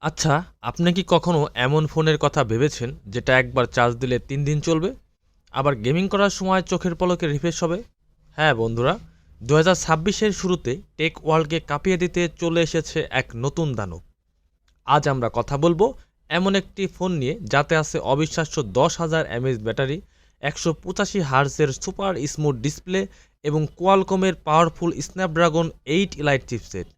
আচ্ছা, আপনি কি কখনো এমন ফোনের কথা ভেবেছেন যেটা একবার চার্জ দিলে ৩ দিন চলবে? আবার গেমিং করার সময় চোখের পলকে রিফ্রেশ হবে? হ্যাঁ বন্ধুরা, ২০২৬ এর শুরুতে টেক ওয়ার্ল্ডকে কাঁপিয়ে দিতে চলে এসেছে এক নতুন দানব। আজ আমরা কথা বলবো এমন একটি ফোন নিয়ে যাতে আছে অবিশ্বাস্য ১০,০০০ এমএএইচ ব্যাটারি, ১৮৫ হার্টজের সুপার স্মুথ ডিসপ্লে এবং কোয়ালকমের পাওয়ারফুল স্ন্যাপড্রাগন ৮ ইলাইট চিপসেট।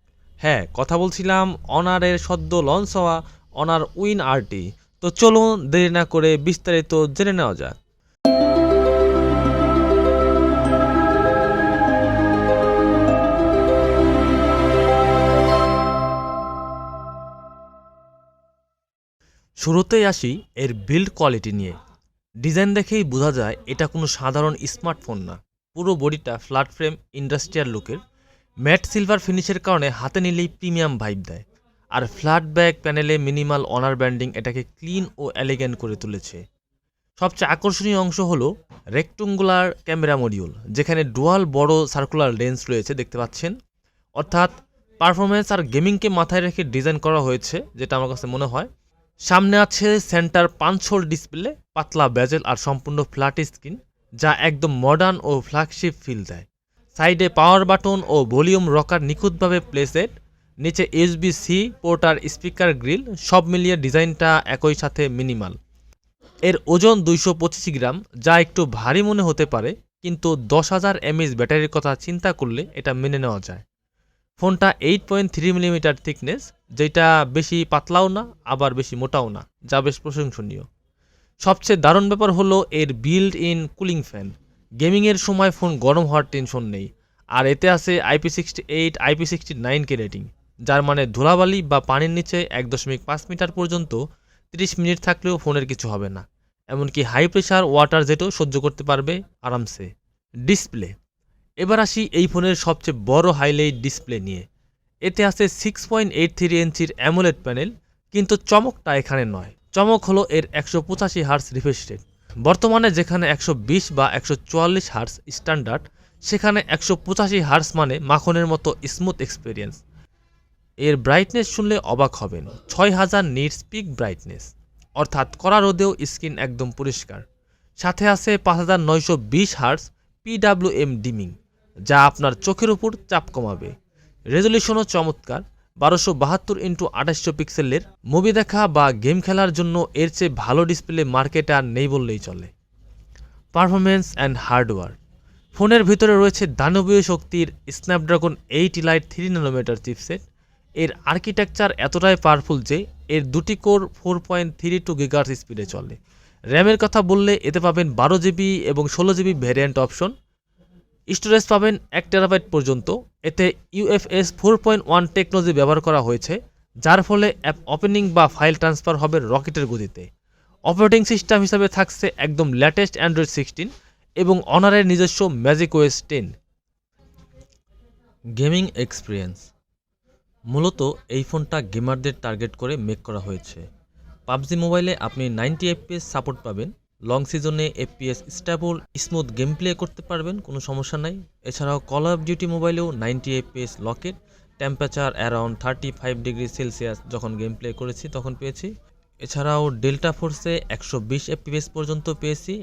হ্যাঁ, কথা বলছিলাম অনারের সদ্য লঞ্চ হওয়া অনার উইন আরটি। তো চলুন দেরি না করে বিস্তারিত জেনে নেওয়া যাক। শুরুতেই আসি এর বিল্ড কোয়ালিটি নিয়ে। ডিজাইন দেখেই বোঝা যায় এটা কোনো সাধারণ স্মার্টফোন না। পুরো বডিটা ফ্ল্যাট ফ্রেম ইন্ডাস্ট্রিয়াল লুকের, ম্যাট সিলভার ফিনিশের কারণে হাতে নিলেই প্রিমিয়াম ভাইব দেয়। আর ফ্ল্যাট ব্যাক প্যানেলে মিনিমাল অনার ব্যান্ডিং এটাকে ক্লিন ও এলিগেন্ট করে তুলেছে। সবচেয়ে আকর্ষণীয় অংশ হলো রেক্ট্যাঙ্গুলার ক্যামেরা মডিউল, যেখানে ডুয়াল বড় সার্কুলার লেন্স রয়েছে দেখতে পাচ্ছেন। অর্থাৎ পারফরমেন্স আর গেমিংকে মাথায় রেখে ডিজাইন করা হয়েছে, যেটা আমার কাছে মনে হয়। সামনে আছে সেন্টার পাঞ্চ হোল ডিসপ্লে, পাতলা বেজেল আর সম্পূর্ণ ফ্ল্যাট স্ক্রিন, যা একদম মডার্ন ও ফ্ল্যাগশিপ ফিল দেয়। সাইডে power button oh volume rocker নিখুঁতভাবে প্লেসেড, নিচে USB-C পোর্ট আর স্পিকার গ্রিল, সব মিলিয়ে ডিজাইনটা একই সাথে মিনিমাল। এর ওজন ২২৫ গ্রাম, যা একটু ভারী মনে হতে পারে, কিন্তু ১০,০০০ এমএএইচ ব্যাটারির কথা চিন্তা করলে এটা মেনে নেওয়া যায়। ফোনটা 8.3 মিলিমিটার থিকনেস, যেটা বেশি পাতলাও না আবার বেশি মোটাও না, যা বেশ প্রশংসনীয়। সবচেয়ে দারুণ ব্যাপার হলো এর বিল্ড ইন কুলিং ফ্যান। গেমিংয়ের সময় ফোন গরম হওয়ার টেনশন নেই। আর এতে আছে IP68 IP69 রেটিং, যার মানে ধুলাবালি বা পানির নিচে ১.৫ মিটার পর্যন্ত ৩০ মিনিট থাকলেও ফোনের কিছু হবে না। এমনকি হাই প্রেশার ওয়াটার জেটও সহ্য করতে পারবে আরামসে। ডিসপ্লে, এবার আসি এই ফোনের সবচেয়ে বড় হাইলাইট ডিসপ্লে নিয়ে। এতে আছে 6.83 ইঞ্চির অ্যামোলেড প্যানেল, কিন্তু চমকটা এখানে নয়। চমক হলো এর ১৮৫ হার্টজ রিফ্রেশ রেট। বর্তমানে যেখানে ১২০ বা ১৪৪ হার্টজ স্ট্যান্ডার্ড, সেখানে ১৮৫ হার্টজ মানে মাখনের মতো স্মুথ এক্সপিরিয়েন্স। এর ব্রাইটনেস শুনলে অবাক হবেন, ৬০০০ নিটস পিক ব্রাইটনেস, অর্থাৎ কড়া রোদেও স্ক্রিন একদম পরিষ্কার। সাথে আছে ৫৯২০ হার্টজ PWM ডিমিং, যা আপনার চোখের উপর চাপ কমাবে। রেজলিউশনও চমৎকার, ১২৭২x২৮০০ পিক্সেলের। মুভি দেখা বা গেম খেলার জন্য এর চেয়ে ভালো ডিসপ্লে মার্কেটে আর নেই বললেই চলে। পারফরমেন্স অ্যান্ড হার্ডওয়্যার, ফোনের ভিতরে রয়েছে দানবীয় শক্তির স্ন্যাপড্রাগন ৮ ইলাইট 3 ন্যানোমিটার চিপসেট। এর আর্কিটেকচার এতটাই পাওয়ারফুল যে এর দুটি কোর 4.32 গিগাহার্টজ স্পিডে চলে। র্যামের কথা বললে এতে পাবেন 12 জিবি এবং 16 জিবি ভ্যারিয়েন্ট অপশন। স্টোরেজ পাবেন 1 টেরাবাইট পর্যন্ত। এতে UFS 4.1 টেকনোলজি ব্যবহার করা হয়েছে, যার ফলে অ্যাপ ওপেনিং বা ফাইল ট্রান্সফার হবে রকেটের গতিতে। অপারেটিং সিস্টেম হিসাবে থাকছে একদম লেটেস্ট অ্যান্ড্রয়েড 16 এবং অনারের নিজস্ব ম্যাজিক OS 10। গেমিং এক্সপিরিয়েন্স, মূলত এই ফোনটা গেমারদের টার্গেট করে মেক করা হয়েছে। পাবজি মোবাইলে আপনি 90 FPS সাপোর্ট পাবেন। লং সিজনে FPS stable smooth game play করতে পারবেন, কোনো সমস্যা নাই। এছাড়াও কল অফ ডিউটি মোবাইলেও 90 FPS locked, temperature around 35 degree Celsius যখন গেম প্লে করেছি তখন পেয়েছি। এছাড়াও ডেল্টা ফোর্সে 120 FPS পর্যন্ত পেয়েছি।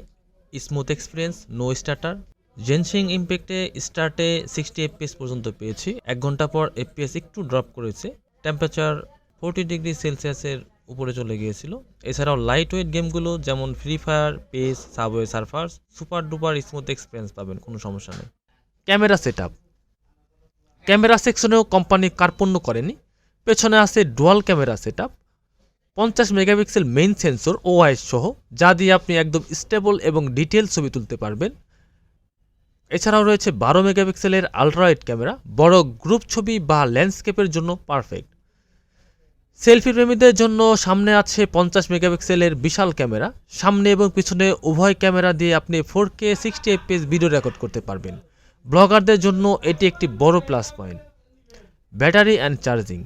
Smooth experience, no stutter. Genshin ইম্প্যাক্টে স্টার্টে 60 FPS পর্যন্ত পেয়েছি, 1 ঘন্টা পর FPS একটু ড্রপ করেছে। টেম্পারেচার 40 ডিগ্রি সেলসিয়াসের উপরে চলে গিয়েছিল। এছাড়াও লাইট ওয়েট গেমগুলো যেমন free fire, pace, subway Surfers super duper smooth experience পাবেন, কোনো সমস্যা নেই। ক্যামেরা সেটআপ, ক্যামেরা সেকশনেও কোম্পানি কার্পণ্য করেনি। পেছনে আছে dual camera setup, 50 megapixel main sensor OIS সহ, যা দিয়ে আপনি একদম স্টেবল এবং ডিটেল ছবি তুলতে পারবেন। এছাড়াও রয়েছে 12 মেগাপিক্সেলের আলট্রাওয়াইড ক্যামেরা, বড় গ্রুপ ছবি বা ল্যান্ডস্কেপের জন্য পারফেক্ট। সেলফি প্রেমীদের জন্য সামনে আছে 50 মেগাপিক্সেলের বিশাল ক্যামেরা। সামনে এবং পিছনে উভয় ক্যামেরা দিয়ে আপনি 4K 60 FPS ভিডিও রেকর্ড করতে পারবেন। ব্লগারদের জন্য এটি একটি বড় plus point. Battery and charging,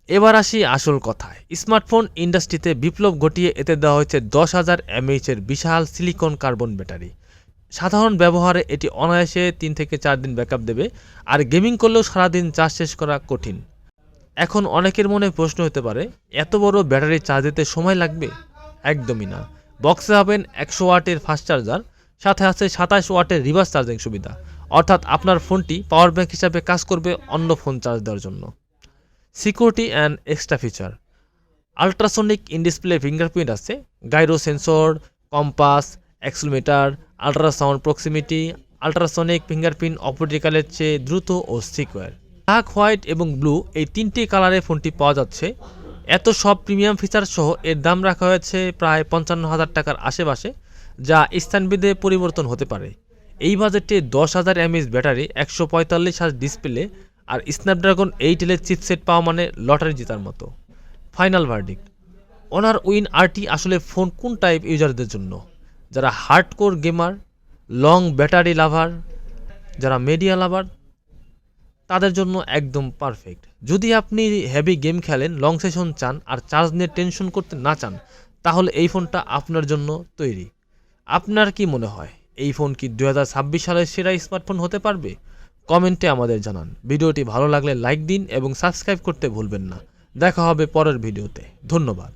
এবার আসি আসল কথায়। স্মার্টফোন ইন্ডাস্ট্রিতে বিপ্লব ঘটিয়ে এতে দেওয়া হয়েছে 10,000 mAh এর বিশাল সিলিকন কার্বন ব্যাটারি। সাধারণ ব্যবহারে এটি অনায়াসে 3 থেকে 4 দিন ব্যাকআপ দেবে, আর গেমিং করলেও সারাদিন চার্জ শেষ করা কঠিন। এখন অনেকের মনে প্রশ্ন হতে পারে, এত বড় ব্যাটারি চার্জ দিতে সময় লাগবে? একদমই না। বক্সে পাবেন 100 ওয়াটের ফাস্ট চার্জার, সাথে আছে 27 ওয়াটের রিভার্স চার্জিং সুবিধা, অর্থাৎ আপনার ফোনটি পাওয়ার ব্যাংক হিসাবে কাজ করবে অন্য ফোন চার্জ দেওয়ার জন্য। Security and extra feature: ultrasonic in display fingerprint আছে, gyro sensor, compass, accelerometer, ultrasound proximity, ultrasonic fingerprint অপটিক্যালের চেয়ে দ্রুত ও সিকিউর। ব্ল্যাক, হোয়াইট এবং ব্লু এই তিনটি কালারে ফোনটি পাওয়া যাচ্ছে। এত সব প্রিমিয়াম ফিচার সহ এর দাম রাখা হয়েছে প্রায় 55,000 টাকার আশেপাশে, যা স্থানভেদে পরিবর্তন হতে পারে। এই বাজেটে 10,000 এমএএইচ ব্যাটারি, 145 হার্জ ডিসপ্লে আর স্ন্যাপড্রাগন 8 চিপসেট পাওয়া মানে লটারি জেতার মতো। Final verdict: honour win RT আসলে ফোন কোন টাইপ ইউজারদের জন্য? যারা হার্ডকোর গেমার, লং ব্যাটারি লাভার, যারা মিডিয়া লাভার, তাদের জন্য একদম পারফেক্ট। যদি আপনি হেভি গেম খেলেন, লং সেশন চান আর চার্জ নিয়ে টেনশন করতে না চান, তাহলে এই ফোনটা আপনার জন্য তৈরি। আপনার কি মনে হয়, এই ফোন কি 2026 সালের সেরা স্মার্টফোন হতে পারবে? কমেন্টে আমাদের জানান। ভিডিওটি ভালো লাগলে লাইক দিন এবং সাবস্ক্রাইব করতে ভুলবেন না। দেখা হবে পরের ভিডিওতে। ধন্যবাদ।